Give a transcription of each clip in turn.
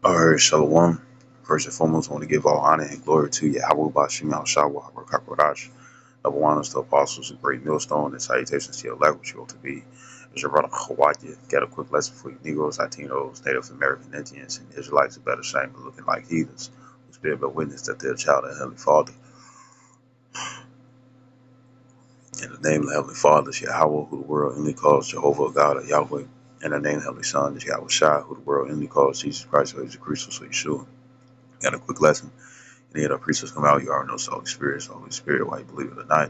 Alright, Shalom. First and foremost, I want to give all honor and glory to Yahweh Bashim Al Shawah Rakakwadash. Number one is the apostles and great millstone, and salutations to your elect, which you ought to be. Is your brother Hawaii. Get a quick lesson for you Negroes, Latinos, Native American Indians, and Israelites of better shame of looking like heathens, who bear but witness that they're a child of the Heavenly Father. In the name of the Heavenly Father is Yahweh, who the world only calls Jehovah, God of Yahweh. In the name of the Heavenly Son is Yahweh Shai, who the world only calls Jesus Christ, or Jesus Christus, or Yeshua. Got a quick lesson. Any of the preachers come out, you already know it's the Holy Spirit. It's the Holy Spirit, why you believe it or not.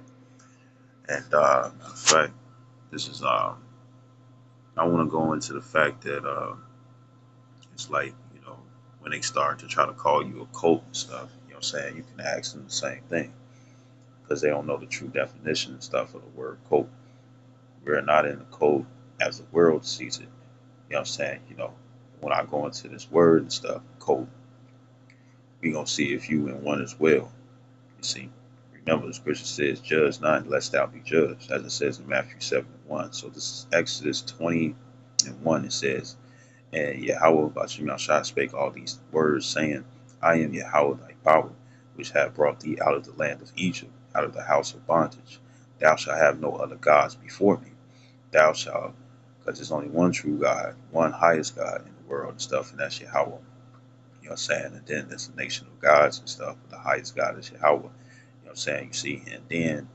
And in fact, this is I want to go into the fact that it's like, when they start to try to call you a cult and stuff, you know what I'm saying? You can ask them the same thing because they don't know the true definition and stuff of the word cult. We're not in the cult as the world sees it. You know what I'm saying? When I go into this word and stuff, cult, we gonna see if you in one as well. You see, remember the scripture says, "Judge not, lest thou be judged," as it says in Matthew 7:1. So this is Exodus 20:1. It says, "And Yahweh Bashim Yahshua spake all these words, saying, I am Yahweh thy power, which have brought thee out of the land of Egypt, out of the house of bondage. Thou shalt have no other gods before me. Thou shalt," because there's only one true God, one highest God in the world and stuff, and that's Yahweh. You know what I'm saying? And then there's a nation of gods and stuff, but the highest God is Yahweh. You know what I'm saying? You see, and then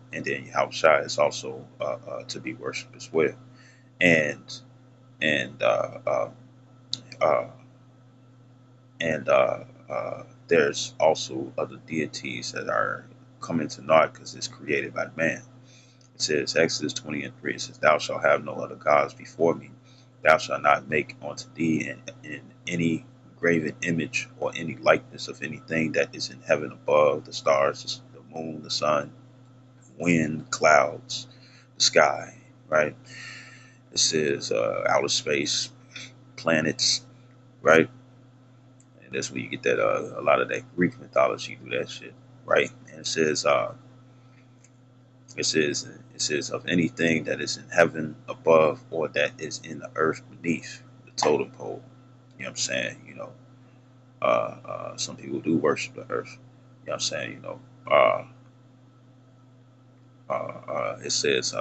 Yahweh Shai is also to be worshipped as well. And and uh, there's also other deities that are coming to naught because it's created by man. It says Exodus 20:3. It says, "Thou shalt have no other gods before me. Thou shalt not make unto thee in any graven image or any likeness of anything that is in heaven above, the stars, the moon, the sun, wind, clouds, the sky." Right? It says outer space, planets. Right? And that's where you get that a lot of that Greek mythology do that shit. Right? And it says of anything that is in heaven above or that is in the earth beneath the totem pole. You know what I'm saying? Some people do worship the earth. You know what I'm saying? Uh, it says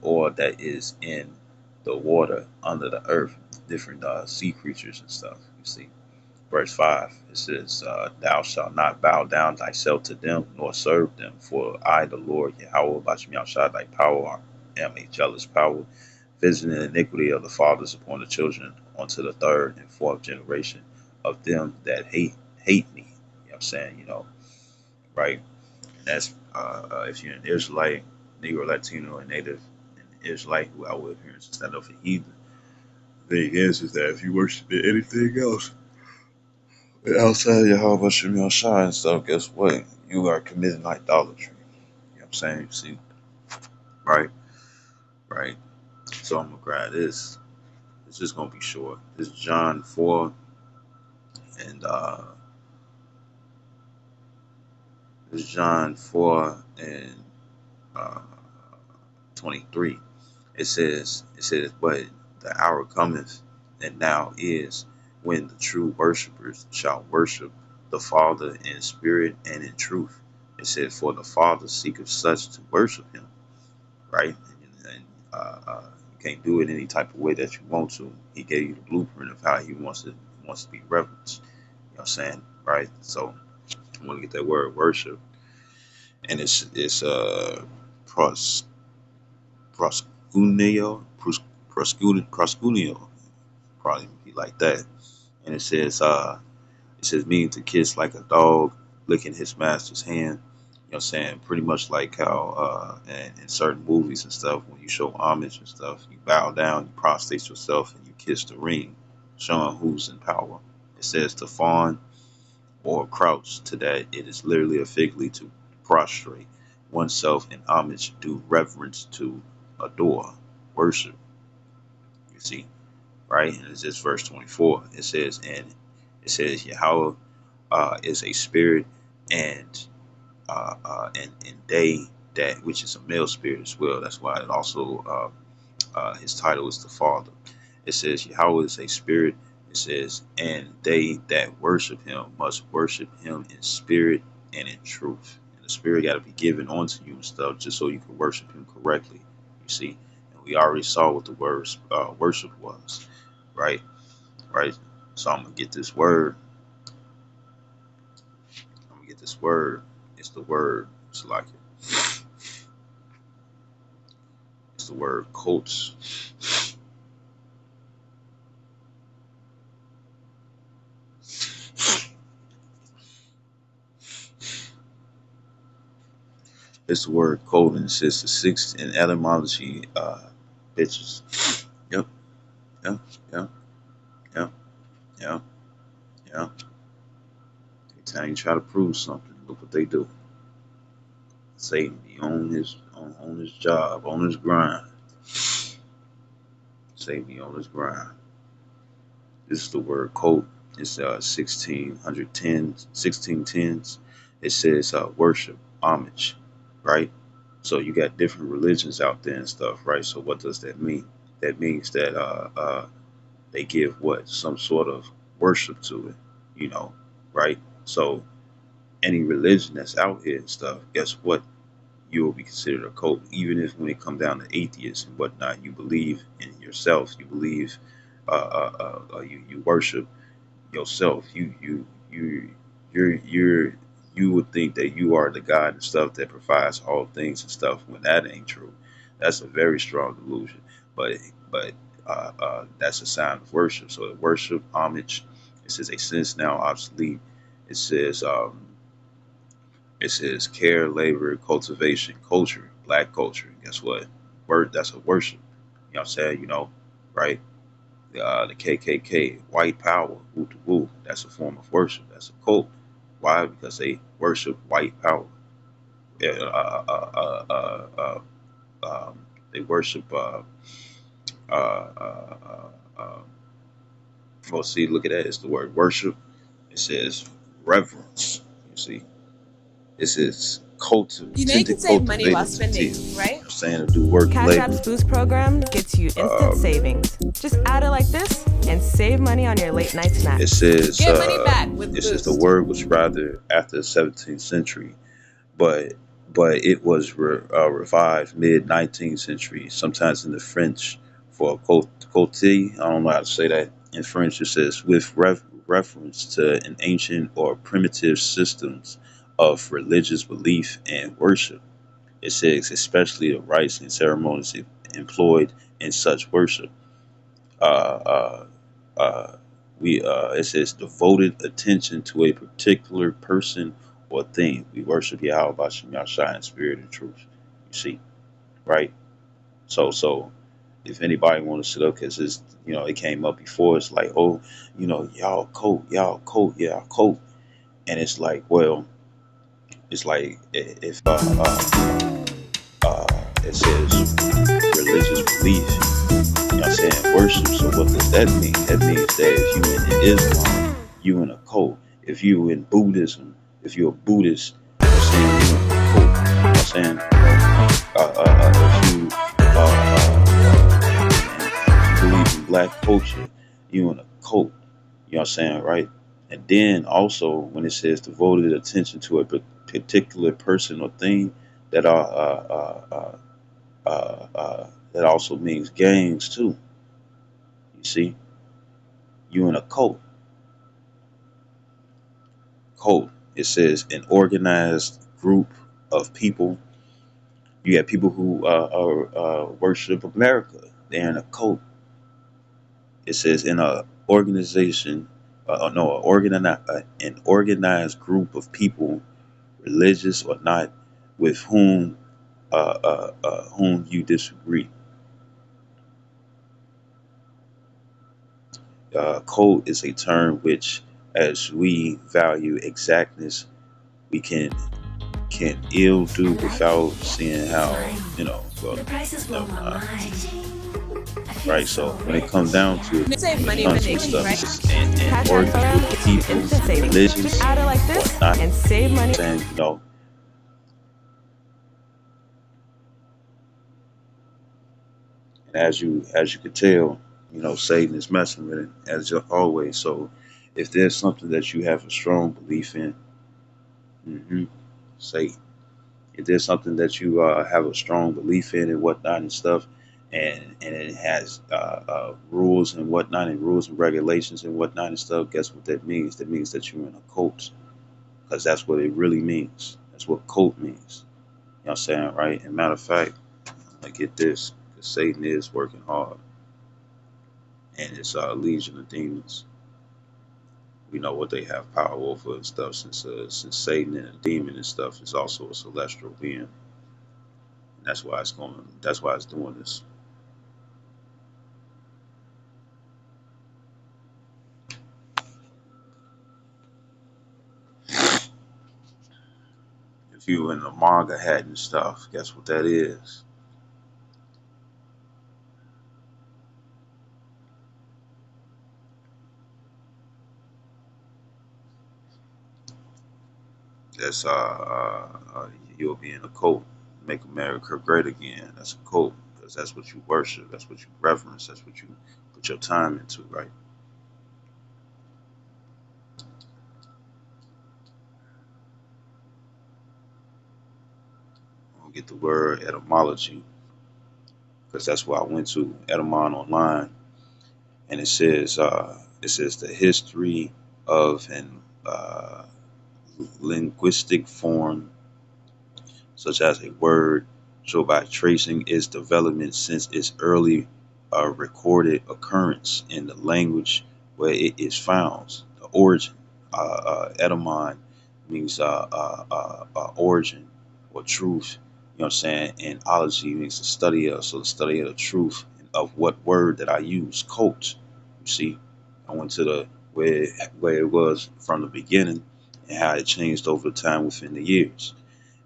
or that is in the water under the earth, different sea creatures and stuff. You see, verse 5. It says, "Thou shalt not bow down thyself to them, nor serve them. For I, the Lord Yahweh, Bashim Yahshua, thy power, am a jealous power, visiting the iniquity of the fathers upon the children, unto the third and fourth generation of them that hate me." You know what I'm saying? Right? And that's if you're an Israelite, Negro, Latino, or Native, and Israelite who out with here and stand up for heathen. The thing is that if you worship anything else outside Yahweh Shem Yahshai and stuff, guess what? You are committing idolatry. You know what I'm saying? You see? Right? Right. So I'm gonna grab this. It's just gonna be short. This is John 4 and this is John 4 and uh 23. It says, "But the hour cometh, and now is, when the true worshipers shall worship the Father in spirit and in truth." It says, "For the Father seeketh such to worship him." Right? And you can't do it any type of way that you want to. He gave you the blueprint of how he wants to be reverenced. You know what I'm saying? Right? So I want to get that word worship, and it's pros proskuneo, proskuneo, probably be like that. And it says meaning to kiss like a dog licking his master's hand. You know what I'm saying? Pretty much like how in certain movies and stuff, when you show homage and stuff, you bow down, you prostrate yourself, and you kiss the ring, showing who's in power. It says to fawn or crouch, to that it is literally a figuratively to prostrate oneself in homage, do reverence to, adore, worship. You see, right? And it's just verse 24. It says Yahweh is a spirit, and and they that which is a male spirit as well. That's why it also his title is the Father. It says Yahweh is a spirit, It says, and they that worship him must worship him in spirit and in truth. And the spirit got to be given onto you and stuff just so you can worship him correctly. You see, and we already saw what the word worship was, right? Right. So I'm gonna get this word. I'm gonna get this word. It's the word. It's like it. It's the word coats. It's the word code, and it says the six in etymology. Bitches. Yep. Yep. Yep. Yep. Yep. Yep. Every time you try to prove something, look what they do. Satan be on his job, on his grind. Satan be on his grind. This is the word code. It's 1610s. It says worship, homage, right? So you got different religions out there and stuff, right? So what does that mean? That means that they give what? Some sort of worship to it, you know, right? So any religion that's out here and stuff, guess what? You will be considered a cult, even if when it come down to atheists and whatnot, you believe in yourself. You believe, you worship yourself. You're you would think that you are the God and stuff that provides all things and stuff when that ain't true. That's a very strong delusion. But that's a sign of worship. So the worship, homage, it says a sense now obsolete. It says it says care, labor, cultivation, culture, black culture. Guess what? Word, that's a worship. You know what I'm saying? You know, right? The KKK, white power, woo to woo. That's a form of worship. That's a cult. Why? Because they worship white power. Yeah, they worship. Uh, uh, well, see, look at that. It's the word worship. It says reverence. You see, it says You know you can save money while spending, cultivative. right? I'm saying to do work and Cash labor. App's Boost program gets you instant savings. Just add it like this and save money on your late night It snacks. says Get money back with it says the Boost. word was rather after the 17th century, but it was revived mid 19th century, sometimes in the French for cote. I don't know how to say that in French. It says with reference to an ancient or primitive systems of religious belief and worship. It says especially the rites and ceremonies employed in such worship. Uh, uh, uh, it says devoted attention to a particular person or thing. We worship Yahweh Bashem Yahshua in spirit and truth. You see, right? So if anybody want to sit up, because it's it came up before. It's like, oh, y'all coat, y'all coat, and it's like, well, it's like if it says religious belief. You know what I'm saying? Worship. So what does that mean? That means that if you in Islam, you in a cult. If you in Buddhism, if you're a Buddhist, you know what I'm saying, you in a cult. You know what I'm saying? If you believe in black culture, you in a cult. You know what I'm saying, right? And then also when it says devoted attention to a particular person or thing, that are that also means gangs too. You see, you in a cult. Cult. It says an organized group of people. You have people who worship America. They're in a cult. It says in a organization, no, an organized group of people, religious or not, with whom you disagree. Code is a term which, as we value exactness, we can ill do without seeing how well, never mind. Right. So when it comes down to You save when it money comes when to they stuff, right? Cash or App program group of gets you people, instant savings. religions Just add it like or this not, and save money. saying and as you can tell, Satan is messing with it as always. So if there's something that you have a strong belief in, hmm Satan. If there's something that you have a strong belief in and whatnot and stuff, and it has rules and whatnot and rules and regulations and whatnot and stuff, guess what that means? That means that you're in a cult, because that's what it really means. That's what cult means. You know what I'm saying, right? And matter of fact, I get this, because Satan is working hard, and it's a legion of demons. We know what they have power over and stuff, since Satan and a demon and stuff is also a celestial being. And that's why it's going. That's why it's doing this. If you in the manga hat and stuff, guess what that is? That's you'll be in a cult. Make America great again. That's a cult, because that's what you worship. That's what you reverence. That's what you put your time into, right? I'll get the word etymology, because that's what I went to, Etymon Online, and it says the history of an linguistic form such as a word, so by tracing its development since its early recorded occurrence in the language where it is found. The origin, etymon, means origin or truth. You know what I'm saying? And ology means the study of, so the study of the truth of what word that I use. Cult. You see, I went to the where it was from the beginning and how it changed over time within the years.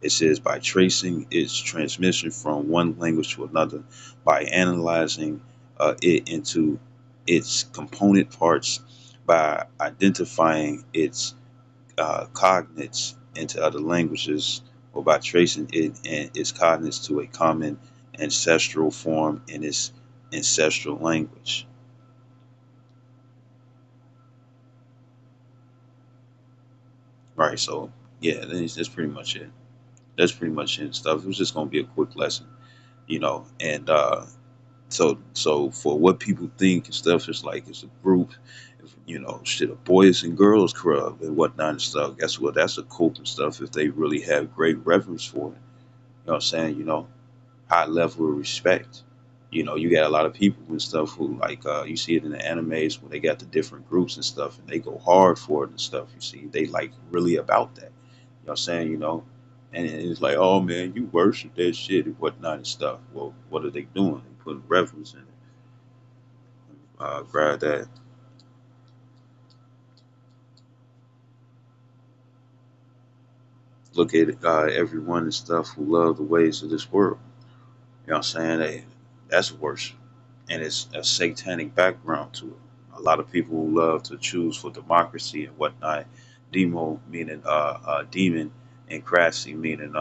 It says by tracing its transmission from one language to another, by analyzing it into its component parts, by identifying its cognates into other languages, or by tracing it and its cognates to a common ancestral form in its ancestral language. Right. So yeah, that's pretty much it. That's pretty much it and stuff. It was just gonna be a quick lesson, and so for what people think and stuff, it's like it's a group, shit, a boys and girls club and whatnot and stuff. Guess what? That's a cult and stuff if they really have great reverence for it. You know what I'm saying? High level of respect. You got a lot of people and stuff who like you see it in the animes when they got the different groups and stuff and they go hard for it and stuff. You see, they like really about that. You know what I'm saying? And it's like, oh man, you worship that shit and whatnot and stuff. Well, what are they doing? They putting reverence in it. Grab that. Look at everyone and stuff who love the ways of this world. You know what I'm saying? That's worship. And it's a satanic background to it. A lot of people who love to choose for democracy and whatnot. Demo meaning demon, and crafty meaning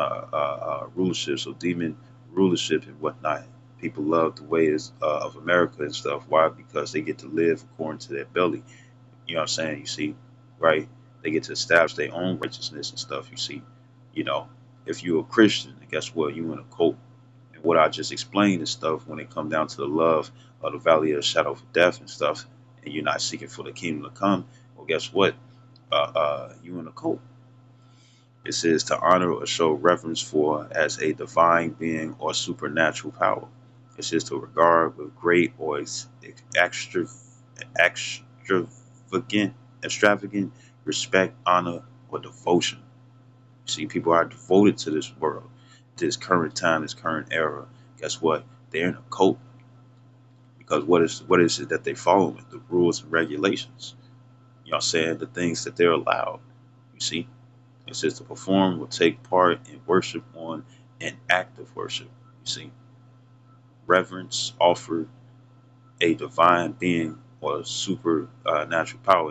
rulership. So demon rulership and whatnot. People love the ways of America and stuff. Why? Because they get to live according to their belly. You know what I'm saying? You see, right? They get to establish their own righteousness and stuff. You see, you know, if you're a Christian, guess what? You in a cult. And what I just explained is stuff when it come down to the love of the valley of the shadow of death and stuff, and you're not seeking for the kingdom to come. Well, guess what? You in a cult. It says to honor or show reverence for as a divine being or supernatural power. It says to regard with great or extra, extravagant, extravagant respect, honor, or devotion. See, people are devoted to this world, this current time, this current era. Guess what? They're in a cult because what is it that they follow? The rules and regulations. You know what I'm saying? The things that they're allowed. You see? It says to perform or take part in worship on an act of worship. You see? Reverence offered a divine being or supernatural power,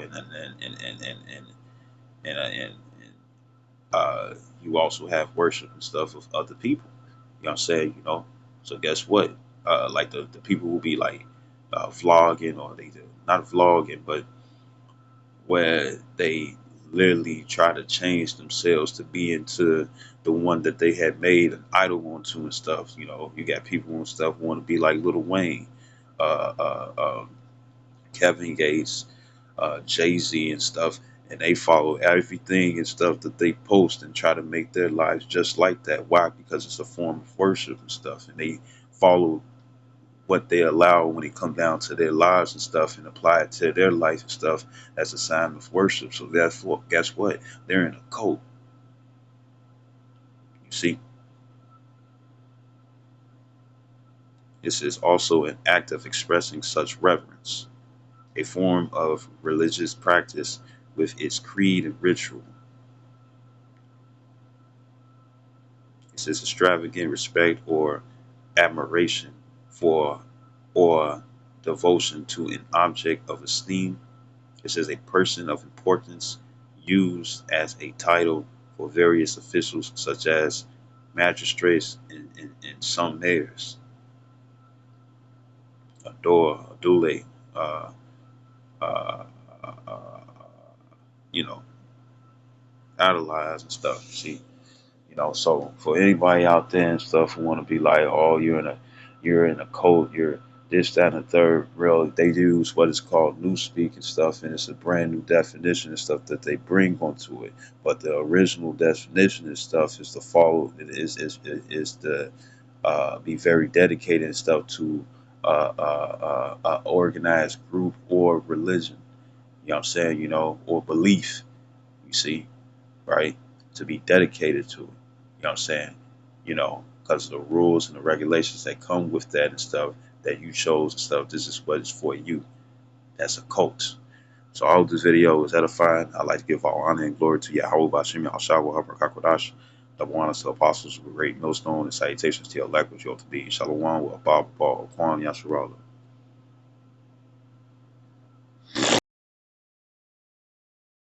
and you also have worship and stuff of other people. You know what I'm saying? So guess what? Like the people will be like vlogging, or they do not vlogging, but where they literally try to change themselves to be into the one that they had made an idol onto and stuff. You know, you got people and stuff want to be like Lil Wayne, uh, uh, uh, Kevin Gates, Jay-Z and stuff, and they follow everything and stuff that they post and try to make their lives just like that. Why? Because it's a form of worship and stuff, and they follow what they allow when it comes down to their lives and stuff and apply it to their life and stuff as a sign of worship. So therefore, guess what? They're in a cult. You see, this is also an act of expressing such reverence, a form of religious practice with its creed and ritual. It says extravagant respect or admiration for or devotion to an object of esteem. It says a person of importance used as a title for various officials such as magistrates and some mayors. Adule, uh, uh, uh, you know, idolize and stuff. See, you know, so for anybody out there and stuff who want to be like, oh, you're in a cult, you're this, that, and the third. Real, they use what is called newspeak and stuff, and it's a brand new definition and stuff that they bring onto it. But the original definition and stuff is to follow. It is to be very dedicated and stuff to organized group or religion. You know what I'm saying? You know, or belief. You see, right? To be dedicated to it. You know what I'm saying? You know, because of the rules and the regulations that come with that and stuff that you chose and stuff. This is what is for you. That's a cult. So I hope this video is edifying. I'd like to give all honor and glory to Yahweh Bashim Yahshua HaBarakakwadash. Double honors to apostles with great millstone and salutations to your elect which you ought to be. Shalom, Abba, Kwan, Yasharallah.